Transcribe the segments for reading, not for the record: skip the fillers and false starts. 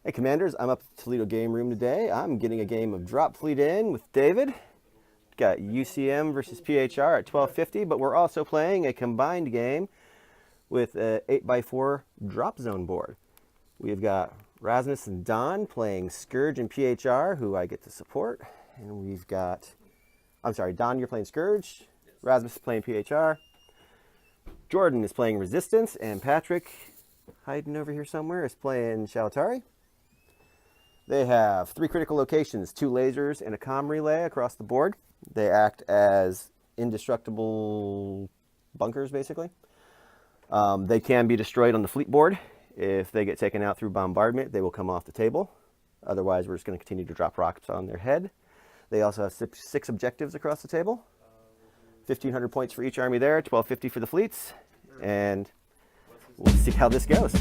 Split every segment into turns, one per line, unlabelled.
Hey Commanders, I'm up at the Toledo game room today. I'm getting a game of Dropfleet in with David. Got UCM versus PHR at 12:50, but we're also playing a combined game with an 8x4 Dropzone board. We've got Rasmus and Don playing Scourge and PHR, who I get to support. And we've got, I'm sorry, Don, you're playing Scourge. Rasmus is playing PHR. Jordan is playing Resistance, and Patrik, hiding over here somewhere, is playing Shaltari. They have 3 critical locations, 2 lasers, and a comm relay across the board. They act as indestructible bunkers, basically. They can be destroyed on the fleet board. If they get taken out through bombardment, they will come off the table. Otherwise, we're just going to continue to drop rockets on their head. They also have 6 objectives across the table. 1,500 points for each army there, 1,250 for the fleets. And we'll see how this goes.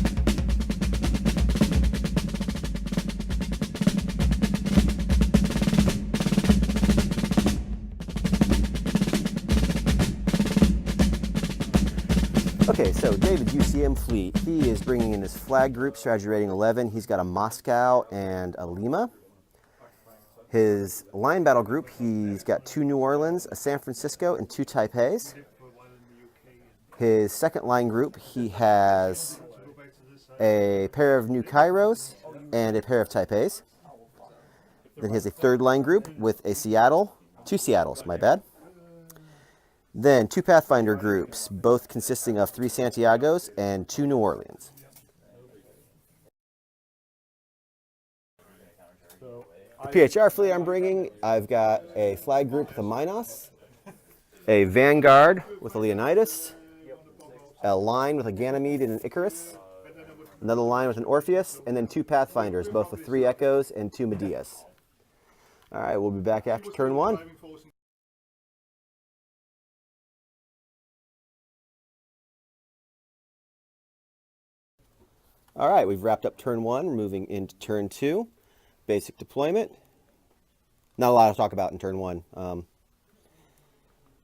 Okay, so David's UCM fleet, he is bringing in his flag group, strategy rating 11. He's got a Moscow and a Lima. His line battle group, he's got 2 New Orleans, a San Francisco, and 2 Taipei's. His second line group, he has a pair of New Cairos and a pair of Taipei's. Then he has a third line group with a Seattle, 2 Seattles, my bad. Then 2 Pathfinder groups, both consisting of 3 Santiagos and 2 New Orleans. The PHR fleet I'm bringing, I've got a flag group with a Minos, a Vanguard with a Leonidas, a line with a Ganymede and an Icarus, another line with an Orpheus, and then 2 Pathfinders, both with 3 Echoes and 2 Medeas. All right, we'll be back after turn 1. All right, we've wrapped up turn 1, moving into turn 2. Basic deployment. Not a lot to talk about in turn 1.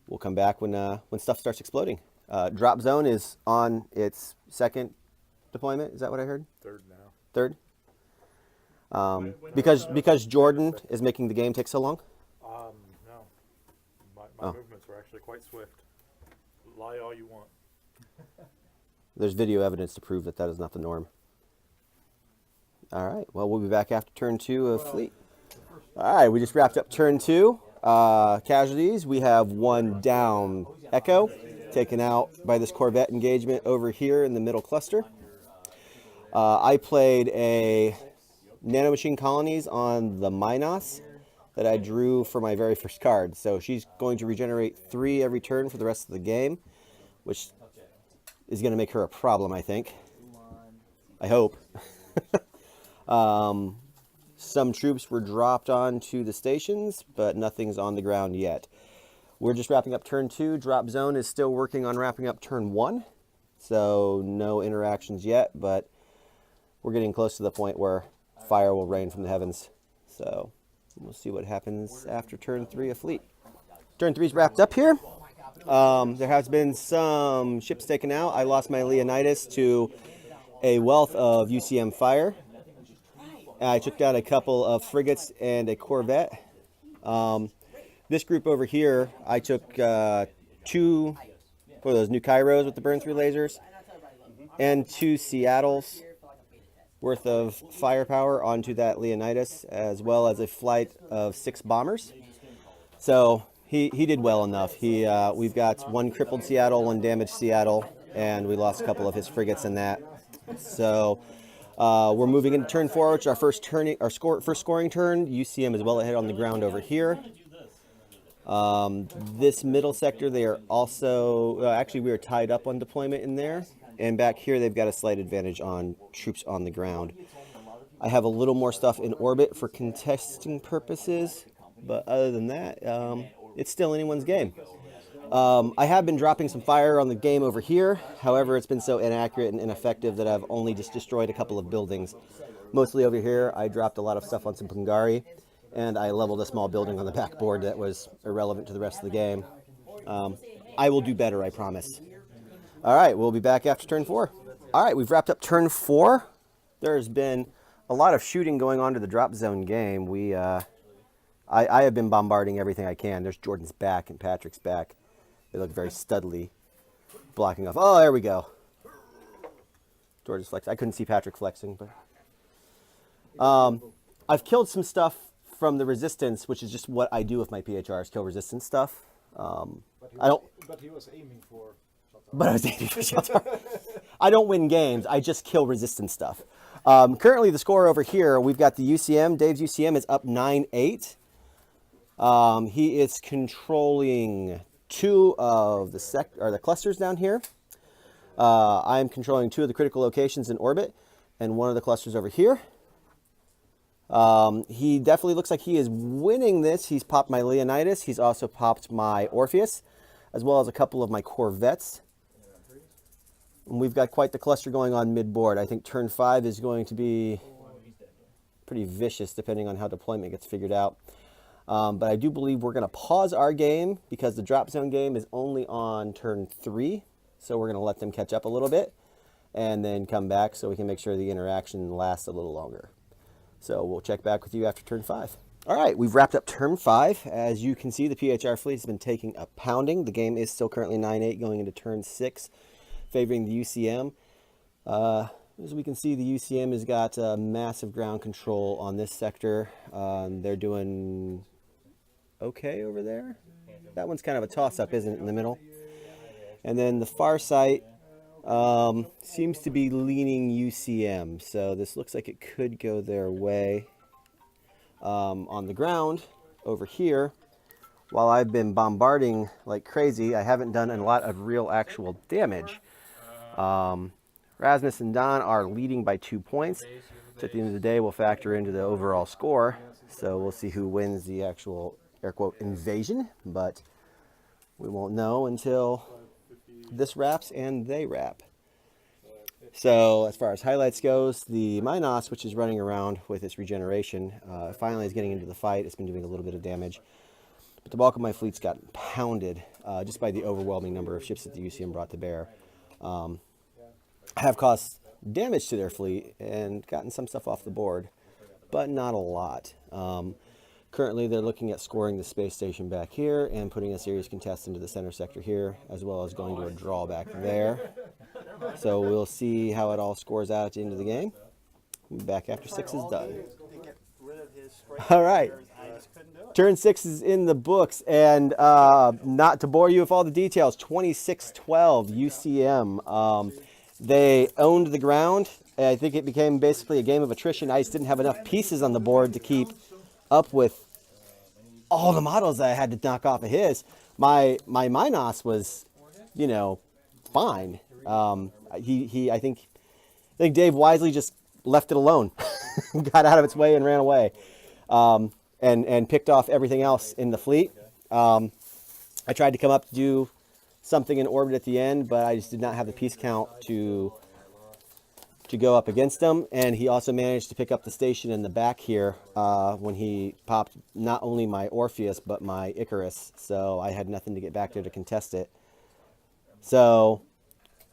We'll come back when stuff starts exploding. Dropzone is on its 2nd deployment. Is that what I heard?
3rd now.
3rd? Because Jordan is making the game take so long?
No. My movements were actually quite swift. Lie all you want.
There's video evidence to prove that that is not the norm. All right, well, we'll be back after turn 2 of fleet. All right, we just wrapped up turn 2. Casualties, we have 1 down Echo, taken out by this Corvette engagement over here in the middle cluster. I played a nanomachine colonies on the Minos that I drew for my very first card. So she's going to regenerate 3 every turn for the rest of the game, which is going to make her a problem, I think. I hope. Some troops were dropped onto the stations, but nothing's on the ground yet. We're just wrapping up turn 2. Dropzone is still working on wrapping up turn 1. So no interactions yet, but we're getting close to the point where fire will rain from the heavens. So we'll see what happens after turn 3 of fleet. Turn 3's wrapped up here. There has been some ships taken out. I lost my Leonidas to a wealth of UCM fire. I took down a couple of frigates and a Corvette. This group over here, I took 2 for those New Cairos with the burn 3 lasers and 2 Seattles worth of firepower onto that Leonidas, as well as a flight of 6 bombers. So he did well enough. We've got 1 crippled Seattle, 1 damaged Seattle, and we lost a couple of his frigates in that. So we're moving into turn 4, which is our first scoring turn. UCM is well ahead on the ground over here. This middle sector, they are also, actually we are tied up on deployment in there. And back here, they've got a slight advantage on troops on the ground. I have a little more stuff in orbit for contesting purposes, but other than that, it's still anyone's game. I have been dropping some fire on the game over here. However, it's been so inaccurate and ineffective that I've only just destroyed a couple of buildings. Mostly over here, I dropped a lot of stuff on some Pungari, and I leveled a small building on the backboard that was irrelevant to the rest of the game. I will do better, I promise. All right, we'll be back after turn 4. All right, we've wrapped up turn 4. There's been a lot of shooting going on to the drop zone game. I have been bombarding everything I can. There's Jordan's back and Patrick's back. They look very studly, blocking off. Oh, there we go. Jordan's flexing. I couldn't see Patrick flexing, but I've killed some stuff from the resistance, which is just what I do with my PHRs, kill resistance stuff.
But he was aiming for Shaltari.
But I was aiming for Shaltari. I don't win games. I just kill resistance stuff. Currently, the score over here, we've got the UCM. Dave's UCM is up 9-8. He is controlling 2 of the clusters down here. I'm controlling 2 of the critical locations in orbit and 1 of the clusters over here. He definitely looks like he is winning this. He's popped my Leonidas. He's also popped my Orpheus, as well as a couple of my Corvettes. And we've got quite the cluster going on mid-board. I think turn 5 is going to be pretty vicious, depending on how deployment gets figured out. But I do believe we're going to pause our game because the drop zone game is only on turn 3. So we're going to let them catch up a little bit and then come back so we can make sure the interaction lasts a little longer. So we'll check back with you after turn 5. All right, we've wrapped up turn 5. As you can see, the PHR fleet has been taking a pounding. The game is still currently 9-8 going into turn 6, favoring the UCM. As we can see, the UCM has got massive ground control on this sector. They're doing okay over there. That one's kind of a toss-up, isn't it, in the middle? And then the far site seems to be leaning UCM, so this looks like it could go their way. On the ground over here, while I've been bombarding like crazy, I haven't done a lot of real actual damage. Rasmus and Don are leading by 2 points. So at the end of the day, we'll factor into the overall score. So we'll see who wins the actual, air quote, invasion, but we won't know until this wraps and they wrap. So as far as highlights goes, the Minos, which is running around with its regeneration, finally is getting into the fight. It's been doing a little bit of damage. But the bulk of my fleet's gotten pounded just by the overwhelming number of ships that the UCM brought to bear. Have caused damage to their fleet and gotten some stuff off the board, but not a lot. Currently, they're looking at scoring the space station back here and putting a serious contest into the center sector here, as well as going to a drawback there. So we'll see how it all scores out at the end of the game. We'll be back after 6 is done. All right. Turn 6 is in the books, and not to bore you with all the details, 26-12 UCM. They owned the ground. I think it became basically a game of attrition. I just didn't have enough pieces on the board to keep up with all the models that I had to knock off of his. My Minos was, you know, fine. I think Dave wisely just left it alone, got out of its way and ran away, and picked off everything else in the fleet. I tried to come up to do something in orbit at the end, but I just did not have the piece count to go up against him. And he also managed to pick up the station in the back here when he popped not only my Orpheus but my Icarus, so I had nothing to get back there to contest it. So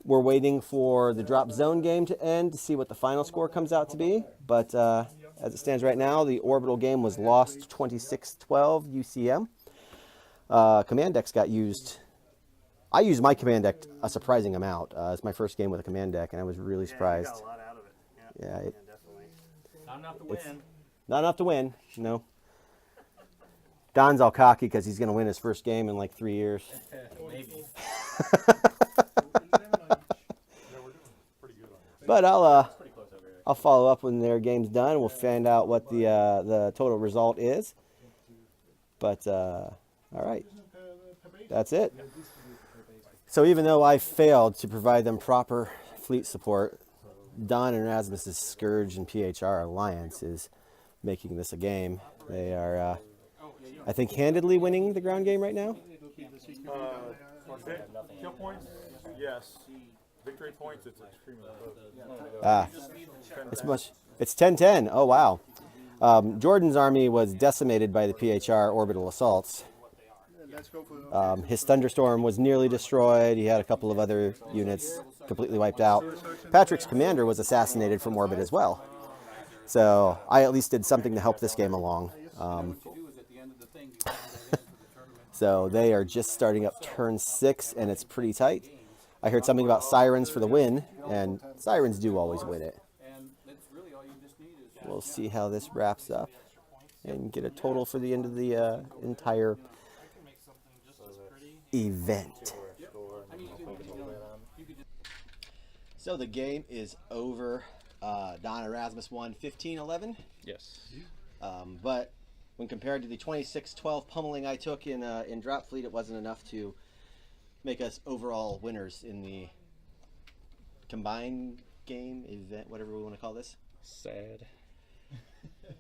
we're waiting for the drop zone game to end to see what the final score comes out to be, but as it stands right now, the orbital game was lost 26-12 UCM. Command decks got used. I used my command deck a surprising amount. It's my first game with a command deck, and I was really surprised.
You got a lot out of it.
Yeah,
Definitely. Not enough to win.
Not enough to win, you know. Don's all cocky because he's going to win his first game in like 3 years.
Maybe.
But I'll follow up when their game's done. We'll find out what the total result is. But all right, that's it. So even though I failed to provide them proper fleet support, Don and Rasmus's Scourge and PHR Alliance is making this a game. They are, I think, handedly winning the ground game right now.
Kill points? Yes. Victory points, it's extremely low.
It's 10-10. Oh, wow. Jordan's army was decimated by the PHR orbital assaults. His Thunderstorm was nearly destroyed. He had a couple of other units completely wiped out. Patrick's commander was assassinated from orbit as well. So I at least did something to help this game along. So they are just starting up turn 6, and it's pretty tight. I heard something about sirens for the win, and sirens do always win it. We'll see how this wraps up and get a total for the end of the entire event. So the game is over. Don and Rasmus won 15-11.
Yes.
But when compared to the 26-12 pummeling I took in Dropfleet, it wasn't enough to make us overall winners in the combined game event, whatever we want to call this.
Sad.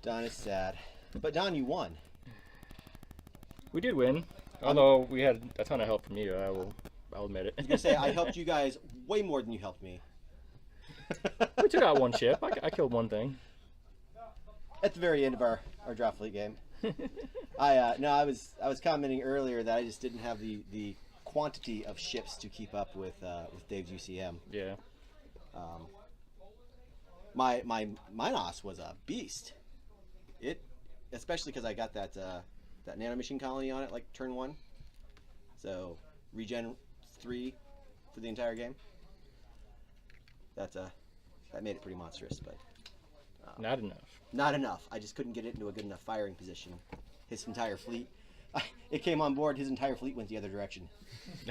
Don is sad. But Don, you won.
We did win, although we had a ton of help from you. I'll admit it.
I was going to say, I helped you guys way more than you helped me.
We took out one ship. I killed one thing.
At the very end of our Dropfleet game. I was commenting earlier that I just didn't have the quantity of ships to keep up with Dave's UCM.
Yeah.
My Minos was a beast. Especially because I got that nanomachine colony on it like turn 1. So regen 3 for the entire game. That made it pretty monstrous, but
Not enough.
not enough. I just couldn't get it into a good enough firing position. His entire fleet, it came on board. His entire fleet went the other direction.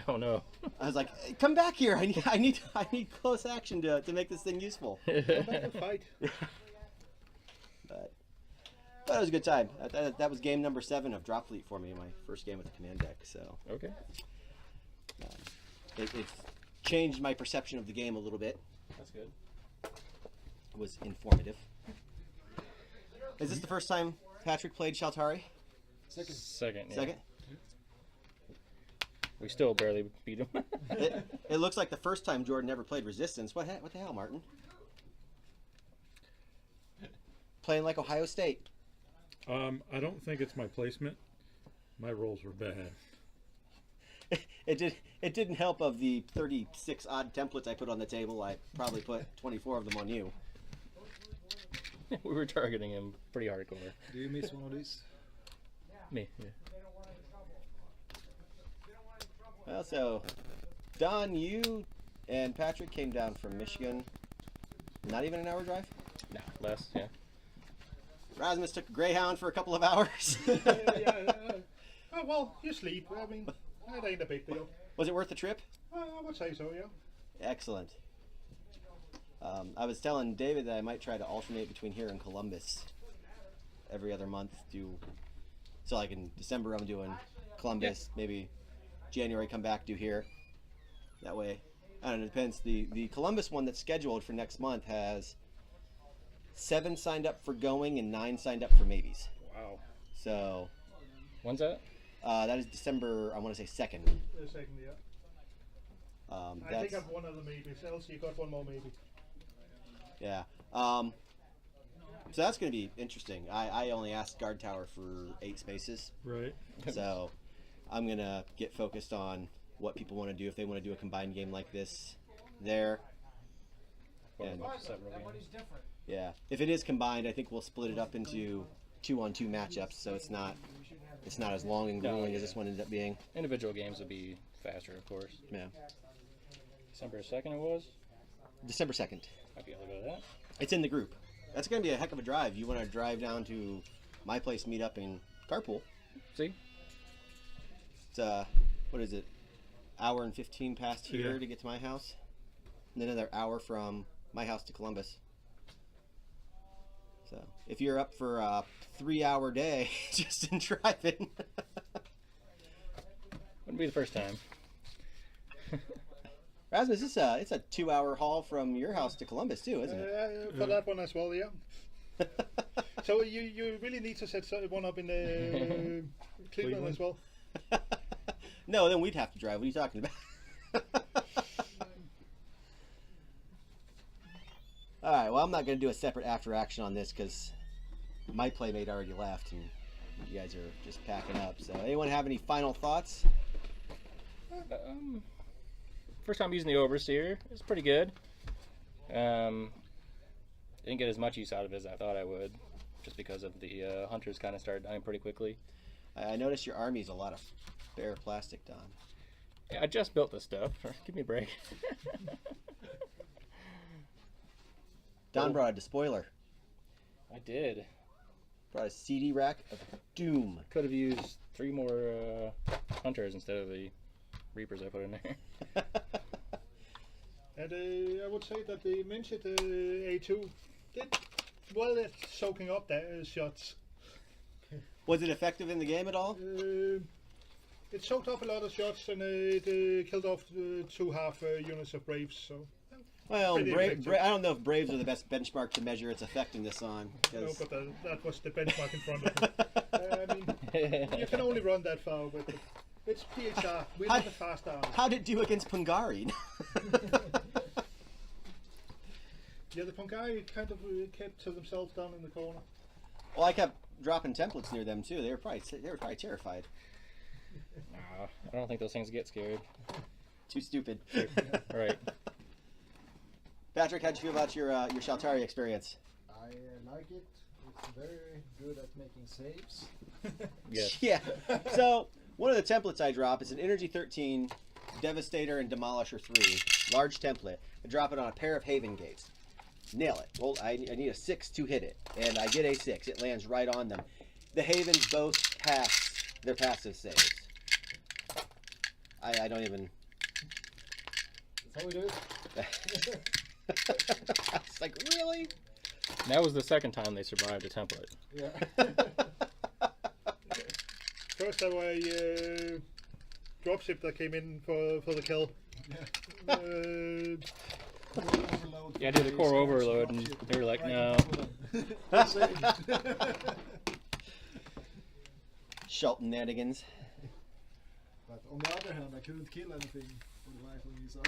Oh no.
I was like, hey, "Come back here! I need close action to make this thing useful."
Fight.
But it was a good time. That was game number 7 of Dropfleet for me, my first game with the command deck. So
Okay.
It changed my perception of the game a little bit.
That's good.
It was informative. Is this the first time Patrik played Shaltari?
Second. Yeah.
Second?
We still barely beat him.
It looks like the first time Jordan ever played Resistance. What the hell, Martin? Playing like Ohio State.
I don't think it's my placement. My rolls were bad.
It didn't help of the 36 odd templates I put on the table. I probably put 24 of them on you.
We were targeting him pretty hardcore.
Do you miss one of these?
Me. Yeah.
Well, so Don, you and Patrik came down from Michigan. Not even an hour drive?
No, less. Yeah.
Rasmus took a Greyhound for a couple of hours.
Oh, well, you sleep. I mean, that ain't a big deal.
Was it worth the trip?
I would say so, yeah.
Excellent. I was telling David that I might try to alternate between here and Columbus every other month. So like in December I'm doing Columbus, maybe January come back, do here. That way, I don't know, it depends. The Columbus one that's scheduled for next month has 7 signed up for going and 9 signed up for maybes.
Wow.
So
When's that?
that is December, I want to say 2nd.
The second, yeah. I
That's,
think I've one other maybe. Else you got one more maybe.
yeah. So that's going to be interesting. I only asked Guard Tower for 8 spaces.
Right.
So I'm going to get focused on what people want to do. If they want to do a combined game like this there. And, yeah. If it is combined, I think we'll split it up into 2-on-2 matchups, so it's not as long and grueling as this one ended up being.
Individual games would be faster, of course.
Yeah.
December 2nd it was?
December 2nd.
Might be able to go to that.
It's in the group. That's going to be a heck of a drive. You want to drive down to my place, meet up in carpool.
See?
It's what is it? Hour and 15 past here
Yeah.
to get to my house. And then another hour from my house to Columbus. So if you're up for a 3-hour day just in driving.
Wouldn't be the first time.
Rasmus, it's a 2-hour haul from your house to Columbus too, isn't it?
For that one as well, yeah. So you really need to set one up in Cleveland as well.
No, then we'd have to drive. What are you talking about? All right, well, I'm not going to do a separate after action on this because my playmate already left and you guys are just packing up. So anyone have any final thoughts?
First time using the Overseer. It's pretty good. didn't get as much use out of it as I thought I would, just because of the hunters kind of started dying pretty quickly.
I noticed your army's a lot of bare plastic, Don.
Yeah, I just built this stuff. Give me a break.
Don brought a despoiler.
I did.
Brought a CD rack of doom.
Could have used 3 more hunters instead of the reapers I put in there.
And I would say that the Minchet A2 did well at soaking up the shots.
Was it effective in the game at all?
It soaked up a lot of shots and it killed off 2 half units of Braves. So
Well,
pretty effective.
I don't know if Braves are the best benchmark to measure its effectiveness on.
no, but that was the benchmark in front of me. I mean, you can only run that far with it. It's PHR. We're not a fast army.
How'd it do against Pungari?
Yeah, the Pongari kind of kept to themselves down in the corner.
Well, I kept dropping templates near them too. They were probably terrified.
Nah, I don't think those things get scared.
Too stupid.
Right.
Patrik, how'd you feel about your Shaltari experience?
I like it. It's very good at making saves.
Yes.
Yeah. So one of the templates I drop is an Energy 13, Devastator, and Demolisher 3, large template. I drop it on a pair of Haven gates. Nail it. Well, I need a 6 to hit it, and I get a 6. It lands right on them. The Havens both pass their passive saves. I don't even.
That's how we do it.
I was like, really?
That was the second time they survived the template.
Yeah.
First there were a dropship that came in for the kill.
Overload.
Yeah, I did the core overload, and they were like, no.
Shaltananigans.
But on the other hand, I couldn't kill anything for the life of me, so.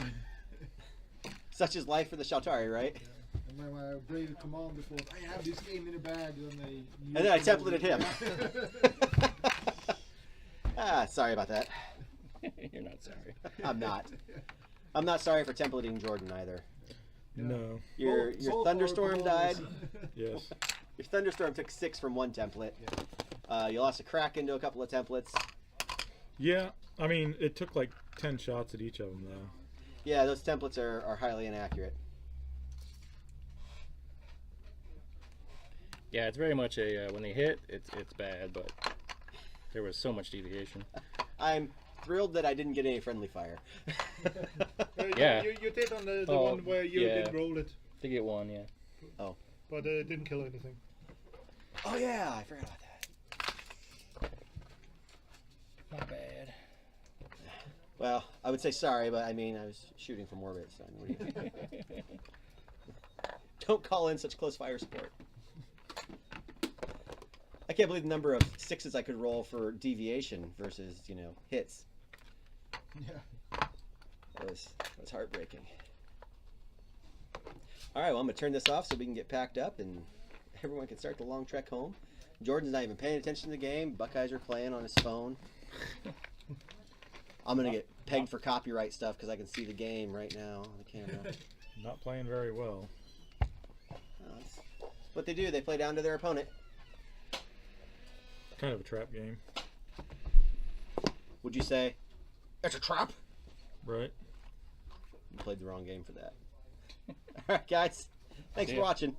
Such is life for the Shaltari, right?
And my brave commander thought, I have this game in a bag, and
then I templated him. Sorry about that.
You're not sorry.
I'm not. I'm not sorry for templating Jordan either.
No.
Your thunderstorm died.
Yes.
Your thunderstorm took 6 from one template. You lost a crack into a couple of templates.
Yeah. I mean, it took like 10 shots at each of them, though.
Yeah, those templates are highly inaccurate.
Yeah, it's very much a when they hit, it's bad, but there was so much deviation.
I'm thrilled that I didn't get any friendly fire.
Yeah.
You did on the
Oh,
one where you
yeah.
didn't roll it,
They get 1, yeah.
Oh.
but it didn't kill anything.
Oh yeah, I forgot about that.
Not bad.
Well, I would say sorry, but I mean, I was shooting from orbit, so what do you don't call in such close fire support. I can't believe the number of 6s I could roll for deviation versus, hits.
Yeah.
That was heartbreaking. All right, well, I'm going to turn this off so we can get packed up and everyone can start the long trek home. Jordan's not even paying attention to the game. Buckeyes are playing on his phone. I'm going to get pegged for copyright stuff because I can see the game right now on the camera.
Not playing very well.
That's what they do. They play down to their opponent.
Kind of a trap game.
Would you say, it's a trap?
Right.
You played the wrong game for that. All right, guys. Thanks
See
for
ya.
watching.